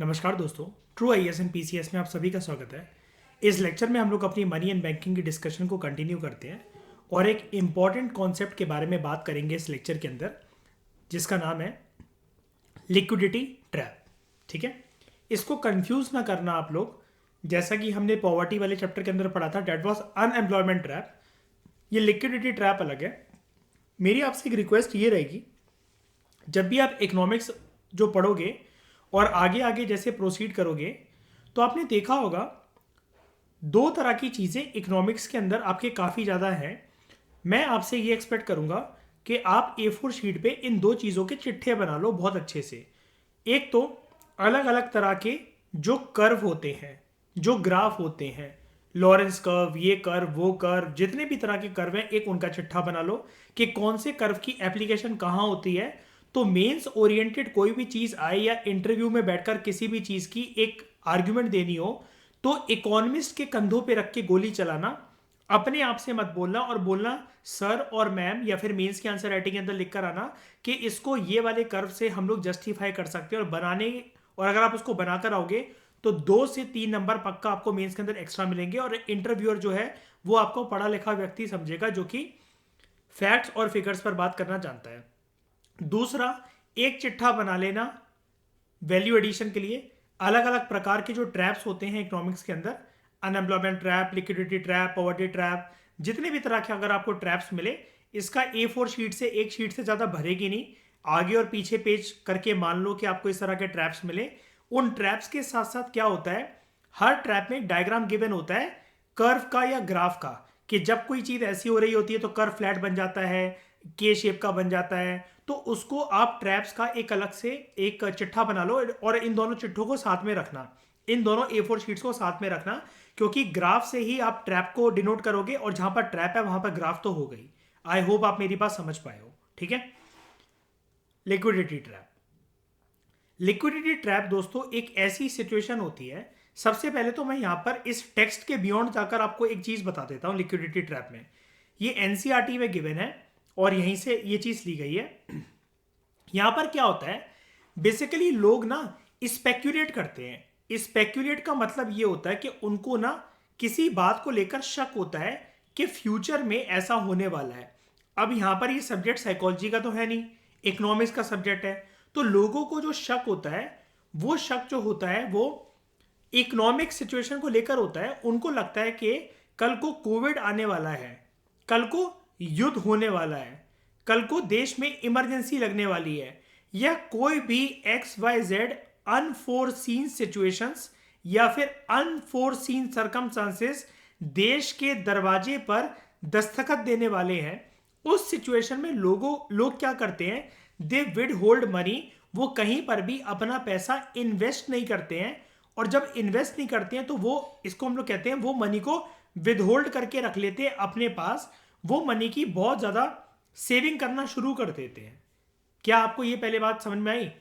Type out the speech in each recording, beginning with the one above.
नमस्कार दोस्तों, true IAS and PCS में आप सभी का स्वागत है। इस लेक्चर में हम लोग अपनी मनी एंड बैंकिंग की डिस्कशन को कंटिन्यू करते हैं और एक इम्पॉर्टेंट कॉन्सेप्ट के बारे में बात करेंगे इस लेक्चर के अंदर, जिसका नाम है लिक्विडिटी ट्रैप। ठीक है, इसको कंफ्यूज ना करना आप लोग। जैसा कि हमने पॉवर्टी वाले चैप्टर के अंदर पढ़ा था, डेट वॉज अनएम्प्लॉयमेंट ट्रैप। ये लिक्विडिटी ट्रैप अलग है। मेरी आपसे एक रिक्वेस्ट ये रहेगी, जब भी आप इकोनॉमिक्स जो पढ़ोगे और आगे आगे जैसे प्रोसीड करोगे तो आपने देखा होगा दो तरह की चीज़ें इकोनॉमिक्स के अंदर आपके काफ़ी ज़्यादा हैं। मैं आपसे ये एक्सपेक्ट करूँगा कि आप A4 शीट पे इन दो चीज़ों के चिट्ठे बना लो बहुत अच्छे से। एक तो अलग अलग तरह के जो कर्व होते हैं, जो ग्राफ होते हैं, लॉरेंस कर्व, ये कर्व, वो कर्व, जितने भी तरह के कर्व हैं, एक उनका चिट्ठा बना लो कि कौन से कर्व की एप्लीकेशन कहाँ होती है। तो मेंस ओरिएंटेड कोई भी चीज़ आए या इंटरव्यू में बैठकर किसी भी चीज़ की एक आर्ग्यूमेंट देनी हो तो इकोनॉमिस्ट के कंधों पे रख के गोली चलाना, अपने आप से मत बोलना और बोलना सर और मैम, या फिर मेंस के आंसर राइटिंग के अंदर लिख कर आना कि इसको ये वाले कर्व से हम लोग जस्टिफाई कर सकते हैं और बनाने, और अगर आप उसको बनाकर आओगे तो 2 से 3 नंबर पक्का आपको मेंस के अंदर एक्स्ट्रा मिलेंगे और इंटरव्यूअर जो है वो आपको पढ़ा लिखा व्यक्ति समझेगा जो कि फैक्ट्स और फिगर्स पर बात करना जानता है। दूसरा, एक चिट्ठा बना लेना वैल्यू एडिशन के लिए। अलग अलग प्रकार के जो ट्रैप्स होते हैं इकोनॉमिक्स के अंदर, unemployment trap, liquidity trap, poverty trap, जितने भी तरह के अगर आपको ट्रैप्स मिले, इसका A4 शीट से एक शीट से ज़्यादा भरेगी नहीं। आगे और पीछे पेज करके मान लो कि आपको इस तरह के ट्रैप्स मिले। उन ट्रैप्स के साथ साथ क्या होता है, हर ट्रैप में एक डायग्राम गिवन होता है कर्व का या ग्राफ का, कि जब कोई चीज़ ऐसी हो रही होती है तो कर्व फ्लैट बन जाता है, के शेप का बन जाता है। तो उसको आप ट्रैप्स का एक अलग से एक चिट्ठा बना लो और इन दोनों चिट्ठों को साथ में रखना, इन दोनों A4 शीट्स को साथ में रखना, क्योंकि ग्राफ से ही आप ट्रैप को डिनोट करोगे और जहां पर ट्रैप है वहां पर ग्राफ तो हो गई। आई होप आप मेरी बात समझ पाए हो। ठीक है, लिक्विडिटी ट्रैप। लिक्विडिटी ट्रैप दोस्तों एक ऐसी सिचुएशन होती है, सबसे पहले तो मैं यहां पर इस टेक्स्ट के बियॉन्ड जाकर आपको एक चीज बता देता हूं। लिक्विडिटी ट्रैप में ये एनसीईआरटी में गिवन है और यहीं से ये चीज ली गई है। यहां पर क्या होता है, बेसिकली लोग ना स्पेक्यूलेट करते हैं। स्पेक्यूलेट का मतलब ये होता है कि उनको ना किसी बात को लेकर शक होता है कि फ्यूचर में ऐसा होने वाला है। अब यहां पर ये सब्जेक्ट साइकोलॉजी का तो है नहीं, इकोनॉमिक्स का सब्जेक्ट है। तो लोगों को जो शक होता है, वो शक जो होता है वो इकोनॉमिक सिचुएशन को लेकर होता है। उनको लगता है कि कल को कोविड आने वाला है, कल को युद्ध होने वाला है, कल को देश में इमरजेंसी लगने वाली है, या कोई भी XYZ अनफोरसीन सिचुएशंस या फिर अनफोरसीन सर्कमस्टांसेस देश के दरवाजे पर दस्तखत देने वाले हैं। उस सिचुएशन में लोग क्या करते हैं, दे विड होल्ड मनी। वो कहीं पर भी अपना पैसा इन्वेस्ट नहीं करते हैं, और जब इन्वेस्ट नहीं करते हैं तो वो, इसको हम लोग कहते हैं, वो मनी को विदहोल्ड करके रख लेते हैं अपने पास। वो मनी की बहुत ज़्यादा सेविंग करना शुरू कर देते हैं। क्या आपको ये पहले बात समझ में आई?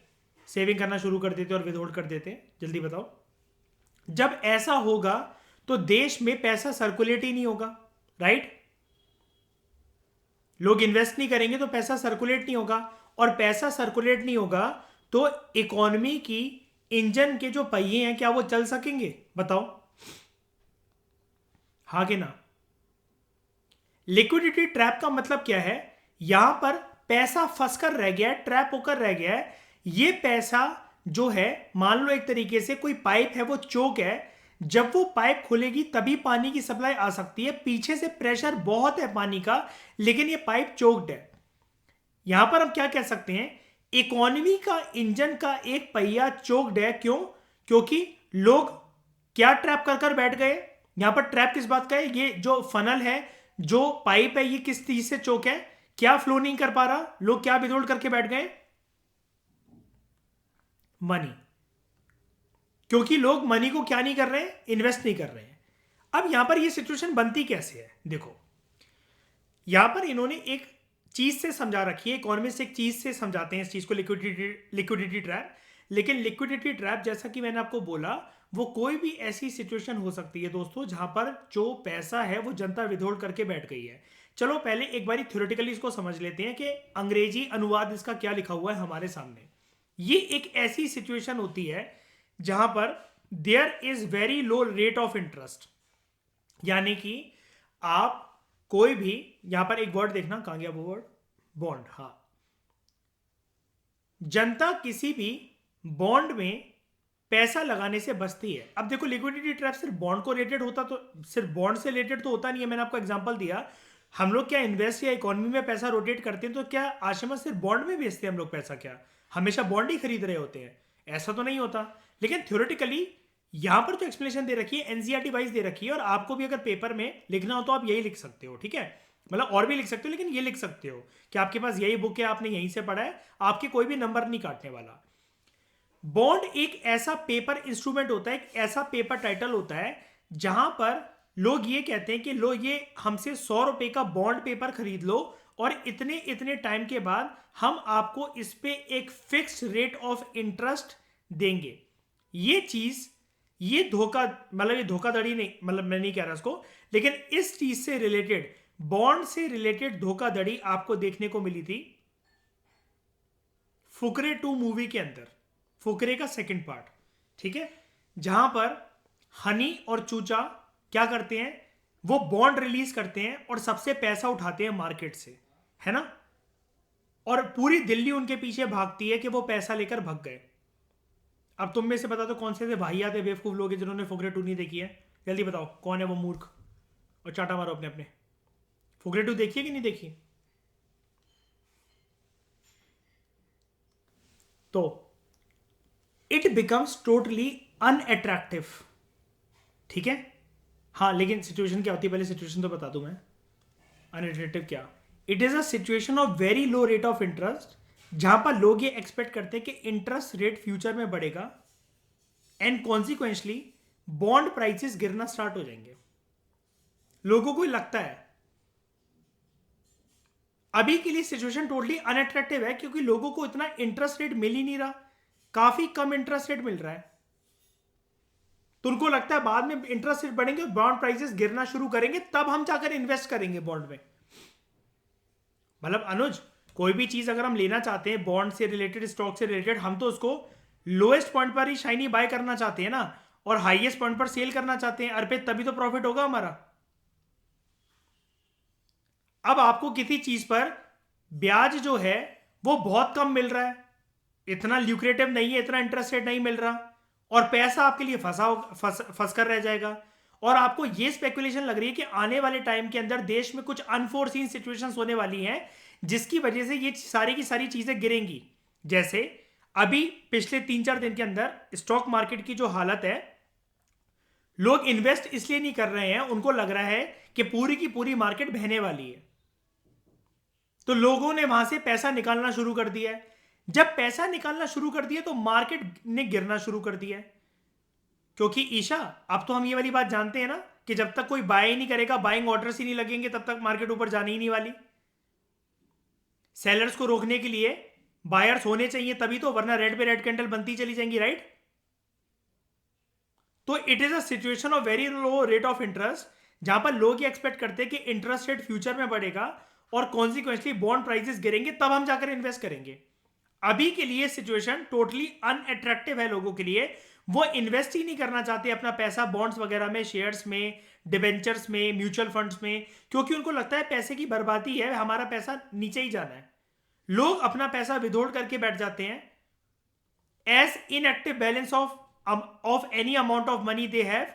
सेविंग करना शुरू कर देते और विदहोल्ड कर देते हैं, जल्दी बताओ। जब ऐसा होगा तो देश में पैसा सर्कुलेट ही नहीं होगा, राइट? लोग इन्वेस्ट नहीं करेंगे तो पैसा सर्कुलेट नहीं होगा, और पैसा सर्कुलेट नहीं होगा तो इकोनॉमी की इंजन के जो पहिए हैं, क्या वो चल सकेंगे? बताओ, हाँ कि ना? लिक्विडिटी ट्रैप का मतलब क्या है, यहां पर पैसा फंसकर रह गया है, ट्रैप होकर रह गया है। ये पैसा जो है, मान लो एक तरीके से कोई पाइप है, वो चोक है। जब वो पाइप खुलेगी तभी पानी की सप्लाई आ सकती है। पीछे से प्रेशर बहुत है पानी का, लेकिन ये पाइप चोक्ड है। यहां पर हम क्या कह सकते हैं, इकोनॉमी का इंजन का एक पहिया चोक्ड है। क्यों? क्योंकि लोग क्या ट्रैप कर कर बैठ गए। यहां पर ट्रैप किस बात का है, ये जो फनल है, जो पाइप है, ये किस चीज से चोक है? क्या फ्लो नहीं कर पा रहा, लोग क्या विदहोल्ड करके बैठ गए? मनी। क्योंकि लोग मनी को क्या नहीं कर रहे हैं, इन्वेस्ट नहीं कर रहे हैं। अब यहां पर ये सिचुएशन बनती कैसे है, देखो। यहां पर इन्होंने एक चीज से समझा रखी है, इकोनॉमिस्ट एक चीज से समझाते हैं इस चीज को, लिक्विडिटी ट्रैप। लेकिन लिक्विडिटी ट्रैप, जैसा कि मैंने आपको बोला, वो कोई भी ऐसी सिचुएशन हो सकती है दोस्तों जहां पर जो पैसा है वो जनता विदहोल्ड करके बैठ गई है। चलो पहले एक बारी थ्योरेटिकली इसको समझ लेते हैं कि अंग्रेजी अनुवाद इसका क्या लिखा हुआ है हमारे सामने। ये एक ऐसी सिचुएशन होती है जहां पर there is very low rate of interest, यानी कि आप कोई भी, यहां पर एक वर्ड देखना, कहां गया वो वर्ड, बॉन्ड, हाँ, जनता किसी भी बॉन्ड में पैसा लगाने से बचती है। अब देखो लिक्विडिटी ट्रैप सिर्फ बॉन्ड को रिलेटेड होता तो, सिर्फ बॉन्ड से रिलेटेड तो होता नहीं है, मैंने आपको एग्जांपल दिया। हम लोग क्या इन्वेस्ट या इकोनॉमी में पैसा रोटेट करते हैं तो क्या आशिमा सिर्फ बॉन्ड में बेचते हैं हम लोग पैसा, क्या हमेशा बॉन्ड ही खरीद रहे होते हैं? ऐसा तो नहीं होता। लेकिन थ्योरेटिकली यहां पर जो एक्सप्लेनेशन दे रखी है एनसीईआरटी वाइज दे रखी है, और आपको भी अगर पेपर में लिखना हो तो आप यही लिख सकते हो, ठीक है? मतलब और भी लिख सकते हो, लेकिन ये लिख सकते हो कि आपके पास यही बुक है, आपने यहीं से पढ़ा है, आपके कोई भी नंबर नहीं काटने वाला। बॉन्ड एक ऐसा पेपर इंस्ट्रूमेंट होता है, एक ऐसा पेपर टाइटल होता है जहां पर लोग ये कहते हैं कि लो ये हमसे 100 रुपए का बॉन्ड पेपर खरीद लो और इतने इतने टाइम के बाद हम आपको इस पे एक फिक्स रेट ऑफ इंटरेस्ट देंगे। ये चीज, ये धोखा, मतलब ये धोखाधड़ी नहीं, मतलब मैं नहीं कह रहा इसको, लेकिन इस चीज से रिलेटेड, बॉन्ड से रिलेटेड धोखाधड़ी आपको देखने को मिली थी फुकरे 2 मूवी के अंदर, फुकरे का सेकंड पार्ट, ठीक है? जहां पर हनी और चूचा क्या करते हैं, वो बॉन्ड रिलीज करते हैं और सबसे पैसा उठाते हैं मार्केट से, है ना? और पूरी दिल्ली उनके पीछे भागती है कि वो पैसा लेकर भाग गए। अब तुम में से बता दो कौन से ऐसे भाइयात है, बेवकूफ लोग हैं जिन्होंने फुकरे 2 नहीं देखी है? जल्दी बताओ कौन है वो मूर्ख, और चाटा मारो अपने अपने। फुकरे 2 देखिए कि नहीं देखी? तो इट बिकम्स टोटली अनअट्रैक्टिव, ठीक है? हाँ, लेकिन सिचुएशन क्या होती है, पहले सिचुएशन तो बता दूं मैं। अनअट्रैक्टिव क्या? It is a situation of very low rate of interest, जहां पर लोग ये एक्सपेक्ट करते हैं कि इंटरेस्ट रेट फ्यूचर में बढ़ेगा एंड कॉन्सिक्वेंशली बॉन्ड प्राइसेस गिरना स्टार्ट हो जाएंगे। लोगों को लगता है अभी के लिए सिचुएशन टोटली अनअट्रैक्टिव है क्योंकि लोगों को इतना इंटरेस्ट रेट मिल ही नहीं रहा, काफी कम इंटरेस्ट रेट मिल रहा है। तो उनको लगता है बाद में इंटरेस्ट रेट बढ़ेंगे और बॉन्ड प्राइसेस गिरना शुरू करेंगे, तब हम जाकर इन्वेस्ट करेंगे बॉन्ड में। मतलब अनुज, कोई भी चीज अगर हम लेना चाहते हैं बॉन्ड से रिलेटेड, स्टॉक से रिलेटेड, हम तो उसको लोएस्ट पॉइंट पर ही शाइनी बाय करना चाहते हैं ना, और हाईएस्ट पॉइंट पर सेल करना चाहते हैं अर्पित, तभी तो प्रॉफिट होगा हमारा। अब आपको किसी चीज पर ब्याज जो है वो बहुत कम मिल रहा है, इतना ल्यूक्रेटिव नहीं है, इतना इंटरेस्ट रेट नहीं मिल रहा, और पैसा आपके लिए फंस कर रह जाएगा, और आपको ये स्पेकुलेशन लग रही है कि आने वाले टाइम के अंदर देश में कुछ अनफोर्सीन सिचुएशंस होने वाली हैं जिसकी वजह से ये सारी की सारी चीजें गिरेंगी। जैसे अभी पिछले 3-4 दिन के अंदर स्टॉक मार्केट की जो हालत है, लोग इन्वेस्ट इसलिए नहीं कर रहे हैं, उनको लग रहा है कि पूरी की पूरी मार्केट बहने वाली है, तो लोगों ने वहां से पैसा निकालना शुरू कर दिया है। जब पैसा निकालना शुरू कर दिया तो मार्केट ने गिरना शुरू कर दिया है, क्योंकि ईशा अब तो हम ये वाली बात जानते हैं ना कि जब तक कोई बाय ही नहीं करेगा, बाइंग ऑर्डर्स ही नहीं लगेंगे, तब तक मार्केट ऊपर जाने ही नहीं वाली। सेलर्स को रोकने के लिए बायर्स होने चाहिए तभी तो, वरना रेड पे रेड कैंडल बनती चली जाएंगी, राइट? तो it is a situation of very low rate of interest, जहां पर लोग ये एक्सपेक्ट करते हैं कि इंटरेस्ट रेट फ्यूचर में बढ़ेगा और कॉन्सिक्वेंसली बॉन्ड प्राइसेस गिरेंगे, तब हम जाकर इन्वेस्ट करेंगे। अभी के लिए सिचुएशन टोटली अनअट्रैक्टिव है लोगों के लिए, वो इन्वेस्ट ही नहीं करना चाहते अपना पैसा बॉन्ड्स वगैरह में, शेयर्स में, डिबेंचर्स में, म्यूचुअल फंड्स में, क्योंकि उनको लगता है पैसे की बर्बादी है, हमारा पैसा नीचे ही जाना है। लोग अपना पैसा विदहोल्ड करके बैठ जाते हैं as inactive balance of any amount of money they have,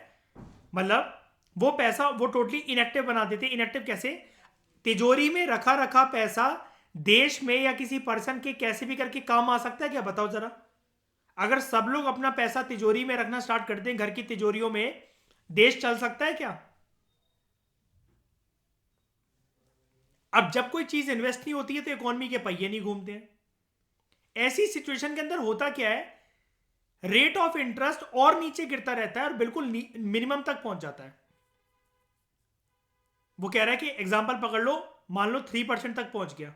मतलब वो पैसा वो टोटली इनएक्टिव बना देते हैं। इनएक्टिव कैसे? तिजोरी में रखा रखा पैसा देश में या किसी पर्सन के कैसे भी करके काम आ सकता है क्या? बताओ जरा। अगर सब लोग अपना पैसा तिजोरी में रखना स्टार्ट करते हैं, घर की तिजोरियों में, देश चल सकता है क्या? अब जब कोई चीज इन्वेस्ट नहीं होती है तो इकोनॉमी के पहिए नहीं घूमते हैं। ऐसी सिचुएशन के अंदर होता क्या है, रेट ऑफ इंटरेस्ट और नीचे गिरता रहता है और बिल्कुल मिनिमम तक पहुंच जाता है। वो कह रहा है कि एग्जांपल पकड़ लो, मान लो 3% तक पहुंच गया,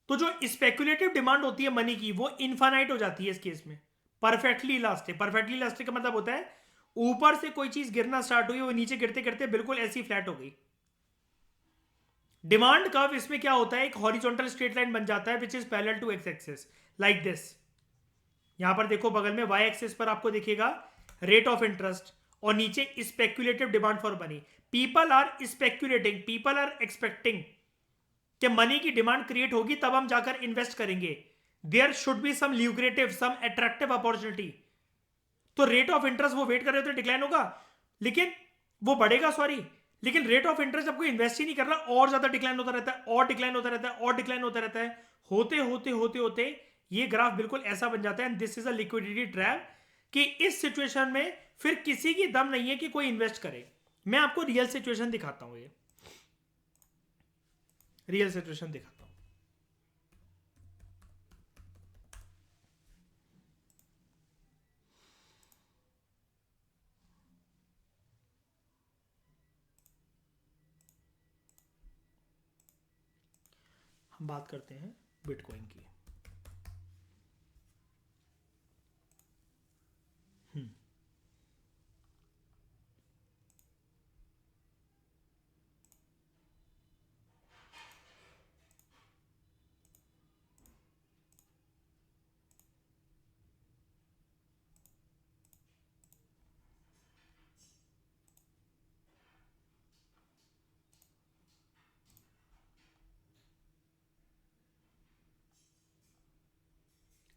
तो जो स्पेकुलेटिव डिमांड होती है मनी की वो इनफाइनाइट हो जाती है इस केस में, परफेक्टली इलास्टिक। परफेक्टली इलास्टिक का मतलब होता है ऊपर से कोई चीज गिरना स्टार्ट हुई, वो नीचे गिरते गिरते बिल्कुल ऐसी फ्लैट हो गई। डिमांड कर्व इसमें क्या होता है, एक हॉरिजॉन्टल स्ट्रेट लाइन बन जाता है which is parallel to X axis, like this. यहां पर देखो बगल में वाई एक्सिस पर आपको दिखेगा रेट ऑफ इंटरेस्ट और नीचे speculative demand for money. People are speculating, people are expecting कि मनी की डिमांड क्रिएट होगी तब हम जाकर इन्वेस्ट करेंगे। There should be some lucrative, some attractive opportunity. तो रेट ऑफ इंटरेस्ट वो वेट कर रहे हो तो डिक्लाइन होगा, लेकिन वो बढ़ेगा, सॉरी, लेकिन रेट ऑफ इंटरेस्ट जब कोई इन्वेस्ट ही नहीं कर रहा और ज्यादा डिक्लाइन होता रहता है, और डिक्लाइन होता रहता है, और डिक्लाइन होता रहता है। होते होते होते होते ये ग्राफ बिल्कुल ऐसा बन जाता है। This is a liquidity trap कि इस सिचुएशन में फिर किसी की दम नहीं है कि कोई इन्वेस्ट करे। मैं आपको रियल सिचुएशन दिखाता हूं, ये रियल सिचुएशन दिखाता हूं। हम बात करते हैं बिटकॉइन की।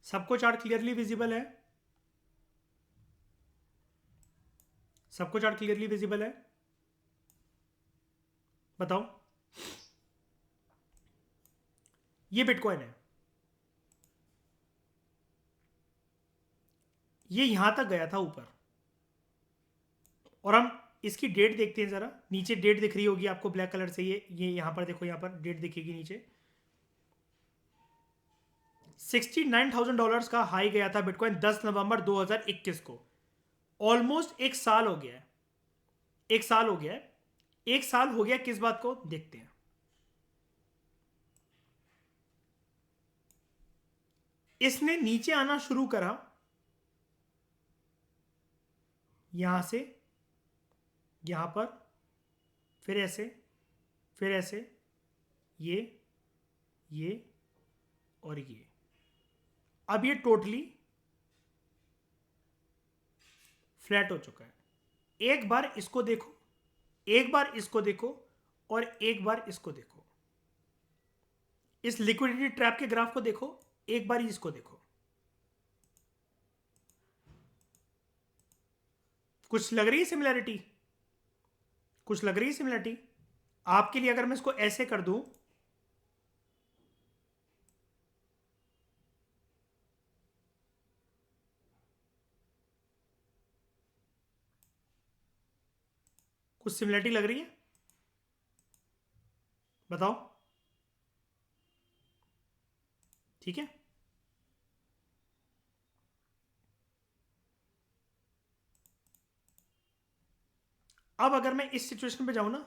सबको चार्ट क्लियरली विजिबल है? सबको चार्ट क्लियरली विजिबल है? बताओ। ये बिटकॉइन है, ये यहां तक गया था ऊपर, और हम इसकी डेट देखते हैं जरा। नीचे डेट दिख रही होगी आपको ब्लैक कलर से, ये यहां पर देखो, यहां पर डेट दिखेगी नीचे। $69,000 का हाई गया था बिटकॉइन 10 नवंबर 2021 को। ऑलमोस्ट एक साल हो गया है, एक साल हो गया है, एक साल हो गया किस बात को, देखते हैं। इसने नीचे आना शुरू करा यहां से, यहां पर, फिर ऐसे, फिर ऐसे, ये और ये। अब ये टोटली फ्लैट हो चुका है। एक बार इसको देखो, एक बार इसको देखो, और एक बार इसको देखो। इस लिक्विडिटी ट्रैप के ग्राफ को देखो, एक बार इसको देखो। कुछ लग रही है सिमिलैरिटी? कुछ लग रही है सिमिलैरिटी आपके लिए? अगर मैं इसको ऐसे कर दूं, कुछ सिमिलैरिटी लग रही है? बताओ। ठीक है, अब अगर मैं इस सिचुएशन पे जाऊं ना,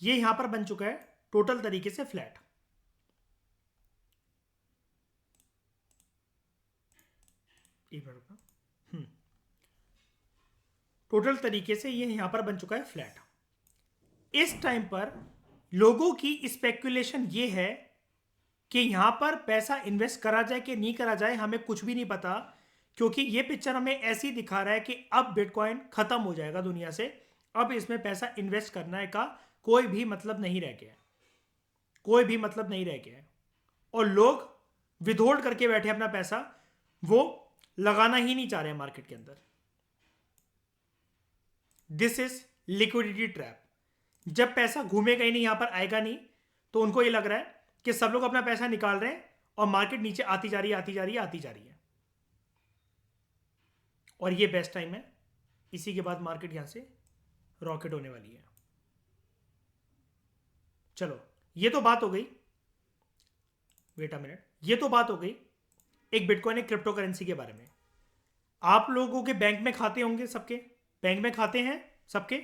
ये यहां पर बन चुका है टोटल तरीके से फ्लैट। एक मिनट रुको। टोटल तरीके से ये यहां पर बन चुका है फ्लैट। इस टाइम पर लोगों की स्पेकुलेशन ये है कि यहां पर पैसा इन्वेस्ट करा जाए कि नहीं करा जाए, हमें कुछ भी नहीं पता, क्योंकि ये पिक्चर हमें ऐसी दिखा रहा है कि अब बिटकॉइन खत्म हो जाएगा दुनिया से। अब इसमें पैसा इन्वेस्ट करने का कोई भी मतलब नहीं रह गया है, कोई भी मतलब नहीं रह गया है। और लोग विदहोल्ड करके बैठे अपना पैसा, वो लगाना ही नहीं चाह रहे हैं मार्केट के अंदर। This is liquidity trap. जब पैसा घूमेगा ही नहीं, यहां पर आएगा नहीं, तो उनको ये लग रहा है कि सब लोग अपना पैसा निकाल रहे हैं और मार्केट नीचे आती जा रही है, आती जा रही है, आती जा रही है। और ये बेस्ट टाइम है, इसी के बाद मार्केट यहां से रॉकेट होने वाली है। चलो, ये तो बात हो गई। वेट अ मिनट, ये तो बात हो गई एक बिटकॉइन, एक क्रिप्टो करेंसी के बारे में। आप लोगों के बैंक में खाते होंगे, सबके बैंक में खाते हैं सबके?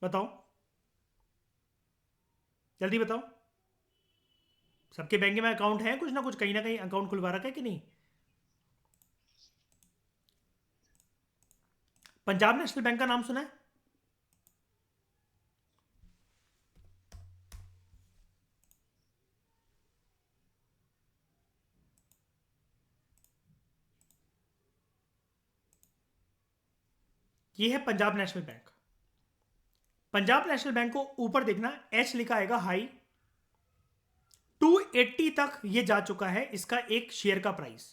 बताओ, जल्दी बताओ। सबके बैंक में अकाउंट है, कुछ ना कहीं अकाउंट खुलवा रखा है कि नहीं? पंजाब नेशनल बैंक का नाम सुना है? ये है Punjab national bank. Punjab national bank को ऊपर देखना, एच लिखा आएगा हाई, 280 तक ये जा चुका है इसका एक शेयर का प्राइस।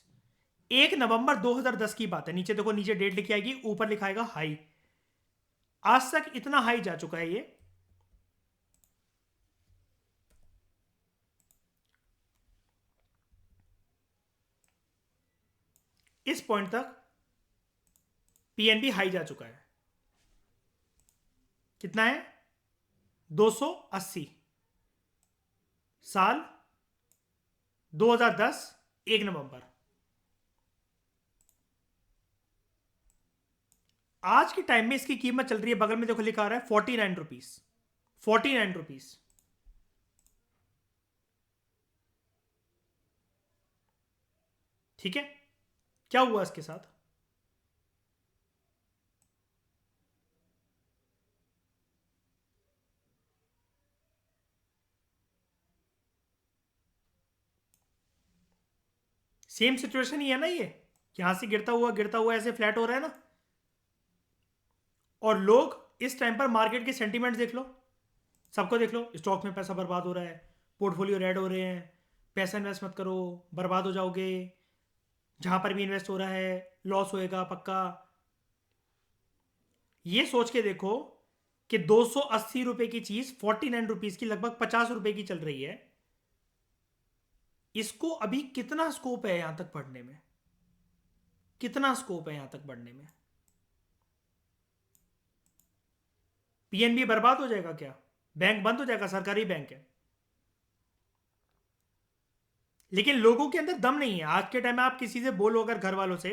1 नवंबर 2010 की बात है, नीचे देखो, नीचे डेट लिखी आएगी, ऊपर लिखा आएगा हाई। आज तक इतना हाई जा चुका है ये। इस पॉइंट तक पीएनबी हाई जा चुका है। कितना है? 280। साल 2010, 1 नवंबर। आज के टाइम में इसकी कीमत चल रही है, बगल में देखो लिखा आ रहा है 49 रुपीज। 49 रुपीज। ठीक है, क्या हुआ इसके साथ? सेम सिचुएशन ही है ना ये, यहां से गिरता हुआ ऐसे फ्लैट हो रहा है ना। और लोग इस टाइम पर मार्केट के सेंटीमेंट्स देख लो, सबको देख लो, स्टॉक में पैसा बर्बाद हो रहा है, पोर्टफोलियो रेड हो रहे हैं, पैसा इन्वेस्ट मत करो, बर्बाद हो जाओगे, जहां पर भी इन्वेस्ट हो रहा है लॉस होएगा पक्का। ये सोच के देखो कि 280 रुपए की चीज 49 रुपीज की, लगभग 50 रुपए की चल रही है। इसको अभी कितना स्कोप है यहां तक बढ़ने में? कितना स्कोप है यहां तक बढ़ने में? पीएनबी बर्बाद हो जाएगा क्या? बैंक बंद हो जाएगा? सरकारी बैंक है। लेकिन लोगों के अंदर दम नहीं है। आज के टाइम में आप किसी से बोलो, अगर घर वालों से,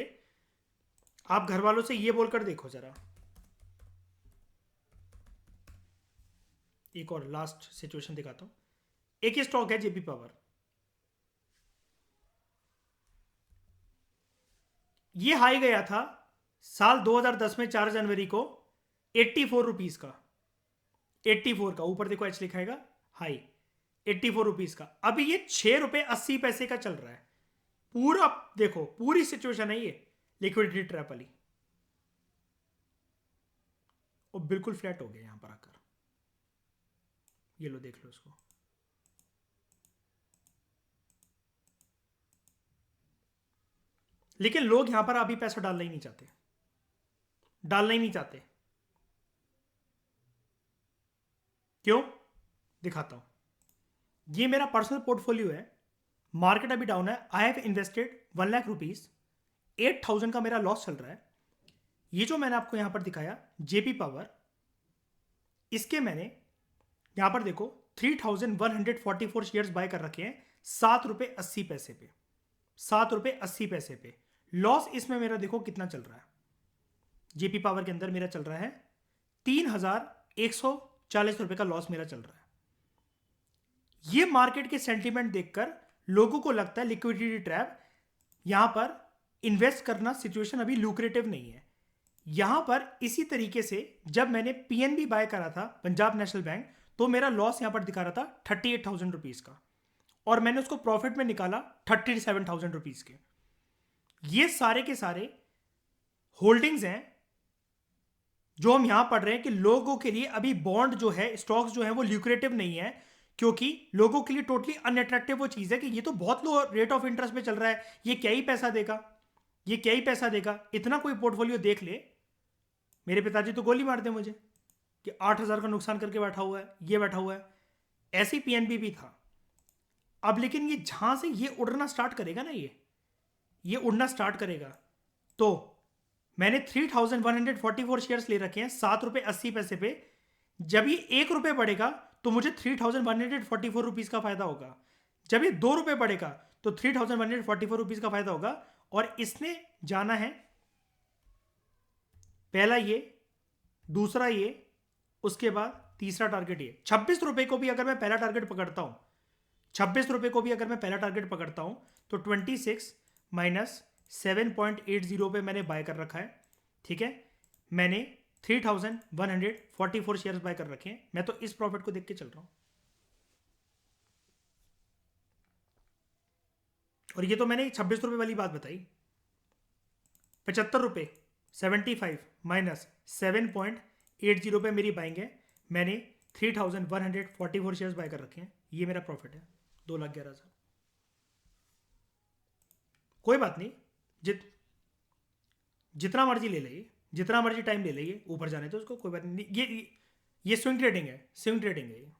आप घर वालों से ये बोलकर देखो जरा। एक और लास्ट सिचुएशन दिखाता हूं। एक ही स्टॉक है जेपी पावर। ये हाई गया था साल 2010 में 4 जनवरी को 84 रुपीज का। 84 का, ऊपर देखो एच लिखाएगा हाई, 84 रुपीज का। अभी ये 6 रुपए 80 पैसे का चल रहा है। पूरा देखो, पूरी सिचुएशन है ये लिक्विडिटी ट्रैप वाली। और बिल्कुल फ्लैट हो गया यहां पर आकर। ये लो, देख लो इसको। लेकिन लोग यहां पर अभी पैसा डालना ही नहीं चाहते, डालना ही नहीं चाहते। क्यों? दिखाता हूं। ये मेरा पर्सनल पोर्टफोलियो है। मार्केट अभी डाउन है। I have invested 1 lakh rupees, 8,000 का मेरा लॉस चल रहा है। ये जो मैंने आपको यहां पर दिखाया जेपी पावर, इसके मैंने यहां पर देखो 3,144 शेयर्स बाय कर रखे हैं 7 रुपए 80 पैसे पे। 7 रुपए 80 पैसे पे लॉस इसमें मेरा देखो कितना चल रहा है। जेपी पावर के अंदर मेरा चल रहा है 3,140 रुपए का लॉस मेरा चल रहा है। ये मार्केट के सेंटीमेंट देखकर लोगों को लगता है लिक्विडिटी ट्रैप, यहां पर इन्वेस्ट करना सिचुएशन अभी लुक्रेटिव नहीं है। यहां पर इसी तरीके से जब मैंने पीएनबी बाय करा था पंजाब नेशनल बैंक, तो मेरा लॉस यहां पर दिखा रहा था 38,000 रुपीज का, और मैंने उसको प्रॉफिट में निकाला 37,000 रुपीज के। ये सारे के सारे होल्डिंग्स हैं जो हम यहां पढ़ रहे हैं कि लोगों के लिए अभी बॉन्ड जो है, स्टॉक्स जो है, वो ल्यूक्रेटिव नहीं है, क्योंकि लोगों के लिए टोटली अनअट्रैक्टिव वो चीज है कि ये तो बहुत लो रेट ऑफ इंटरेस्ट पे चल रहा है, ये क्या ही पैसा देगा, ये क्या ही पैसा देगा। इतना कोई पोर्टफोलियो देख ले, मेरे पिताजी तो गोली मार दे मुझे कि 8,000 का नुकसान करके बैठा हुआ है, ये बैठा हुआ है। ऐसी पीएनबी भी था। अब लेकिन ये जहां से ये उड़ना स्टार्ट करेगा ना, ये उड़ना स्टार्ट करेगा, तो मैंने 3,144 शेयर्स ले रखे हैं 7 रुपए 80 पैसे पे। जब ये 1 रुपए बढ़ेगा तो मुझे 3,144 रुपीज का फायदा होगा। जब ये 2 रुपए बढ़ेगा तो 3,144 रुपीज का फायदा होगा। और इसने जाना है पहला ये, दूसरा ये, उसके बाद तीसरा टारगेट ये। 26 रुपए को भी अगर मैं पहला टारगेट पकड़ता हूं, 26 रुपए को भी अगर मैं पहला टारगेट पकड़ता हूं, तो 26 माइनस 7.80 पे मैंने बाय कर रखा है। ठीक है, मैंने 3,144 शेयर्स बाय कर रखे हैं। मैं तो इस प्रॉफिट को देख के चल रहा हूं। और ये तो मैंने 26 रुपए वाली बात बताई। 75 रुपए 75 माइनस 7.80 पे मेरी बाइंग है, मैंने 3144 शेयर्स बाय कर रखे हैं, ये मेरा प्रॉफिट है 2,11,000। कोई बात नहीं, जितना मर्जी ले लेगी, जितना मर्जी टाइम ले लेगी, ऊपर जाने तो उसको, कोई बात नहीं। ये स्विंग ट्रेडिंग है, स्विंग ट्रेडिंग है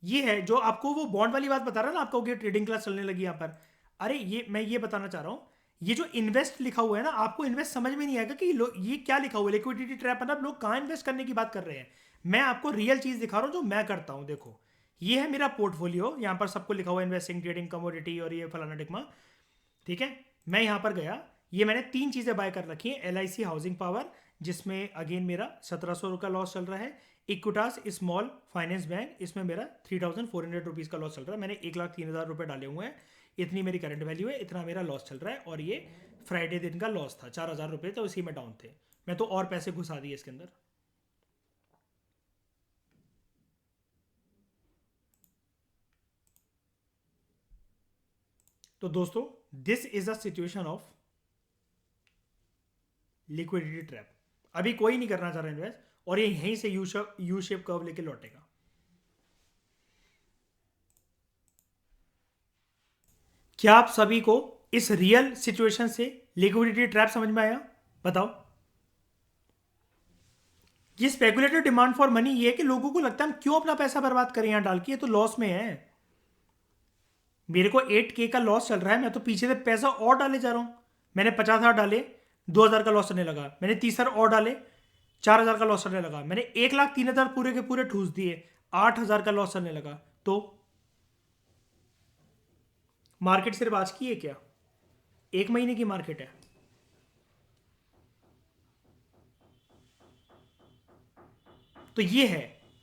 ये है जो आपको वो बॉन्ड वाली बात बता रहा ना आपको, कि ट्रेडिंग क्लास चलने लगी यहाँ पर। अरे ये मैं ये बताना चाह रहा हूँ, ये जो इन्वेस्ट लिखा हुआ है ना, आपको इन्वेस्ट समझ में नहीं आएगा कि ये क्या लिखा हुआ है, लिक्विडिटी ट्रैप, मतलब लोग कहाँ इन्वेस्ट करने की बात कर रहे हैं। मैं आपको रियल चीज दिखा रहा हूँ जो मैं करता हूँ। देखो, ये है मेरा पोर्टफोलियो, यहाँ पर सबको लिखा हुआ है इन्वेस्टिंग, ट्रेडिंग, कमोडिटी और ये फलाना टिकमा। ठीक है, मैं यहाँ पर गया, ये मैंने 3 चीज़ें बाय कर रखी हैं। LIC हाउसिंग पावर, जिसमें अगेन मेरा 1700 का लॉस चल रहा है। इक्विटास स्मॉल फाइनेंस बैंक, इसमें मेरा 3400 रुपीज़ का लॉस चल रहा है। मैंने 1,03,000 रुपये डाले हुए हैं, इतनी मेरी करंट वैल्यू है, इतना मेरा लॉस चल रहा है। और ये फ्राइडे दिन का लॉस था 4,000 रुपये, तो इसी में डाउन थे। मैं तो और पैसे घुसा दिए इसके अंदर। तो दोस्तों, this is a situation of liquidity trap. अभी कोई नहीं करना चाह रहा इन्वेस्ट, और ये यहीं से यू शेप कर्व लेके लौटेगा। क्या आप सभी को इस रियल सिचुएशन से लिक्विडिटी ट्रैप समझ में आया? बताओ। ये स्पेकुलेटिव डिमांड फॉर मनी ये है कि लोगों को लगता है हम क्यों अपना पैसा बर्बाद करें यहां डाल के, ये तो लॉस में है। मेरे को 8K का लॉस चल रहा है, मैं तो पीछे से पैसा और डाले जा रहा हूं। मैंने 50,000 डाले, 2,000 का लॉस चलने लगा। मैंने 30,000 और डाले, 4,000 का लॉस चलने लगा। मैंने 1,03,000 पूरे के पूरे ठूस दिए, 8,000 का लॉस चलने लगा। तो मार्केट सिर्फ आज की है क्या? 1 महीने की मार्केट है। तो ये है,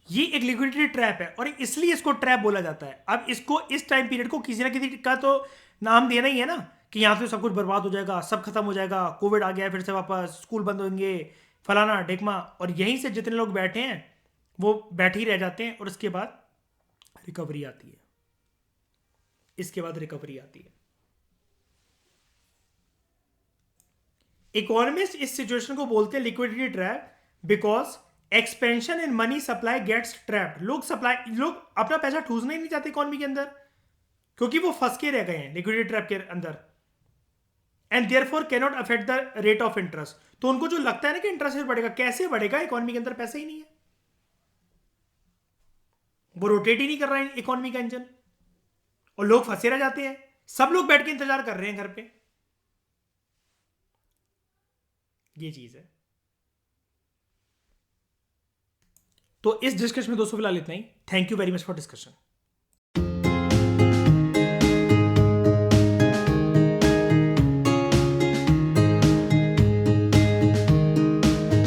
ये एक लिक्विडिटी ट्रैप है, और इसलिए इसको ट्रैप बोला जाता है। अब इसको, इस टाइम पीरियड को किसी ना किसी का तो नाम देना ही है ना, कि यहां से सब कुछ बर्बाद हो जाएगा, सब खत्म हो जाएगा, कोविड आ गया फिर से वापस, स्कूल बंद होंगे, फलाना ढेकमा। और यहीं से जितने लोग बैठे हैं वो बैठे ही रह जाते हैं, और इसके बाद रिकवरी आती है। इसके बाद रिकवरी आती है। इकोनॉमिस्ट इस सिचुएशन को बोलते हैं liquidity trap, because expansion in money supply gets trapped. लोग अपना पैसा ठूसना ही नहीं चाहते इकोनॉमी के अंदर, क्योंकि वो फंस के रह गए हैं लिक्विडिटी ट्रैप के अंदर, and therefore can not affect the rate of interest. तो उनको जो लगता है ना कि इंटरेस्ट रेट बढ़ेगा, कैसे बढ़ेगा? इकोनॉमी के अंदर पैसा ही नहीं है, वो रोटेट ही नहीं कर रहा है इकोनॉमी का इंजन, और लोग फंसे रह जाते हैं। सब लोग बैठ के इंतजार कर रहे हैं घर पे। ये चीज है। तो इस डिस्कशन में दोस्तों फिलहाल इतना ही। Thank you very much for discussion.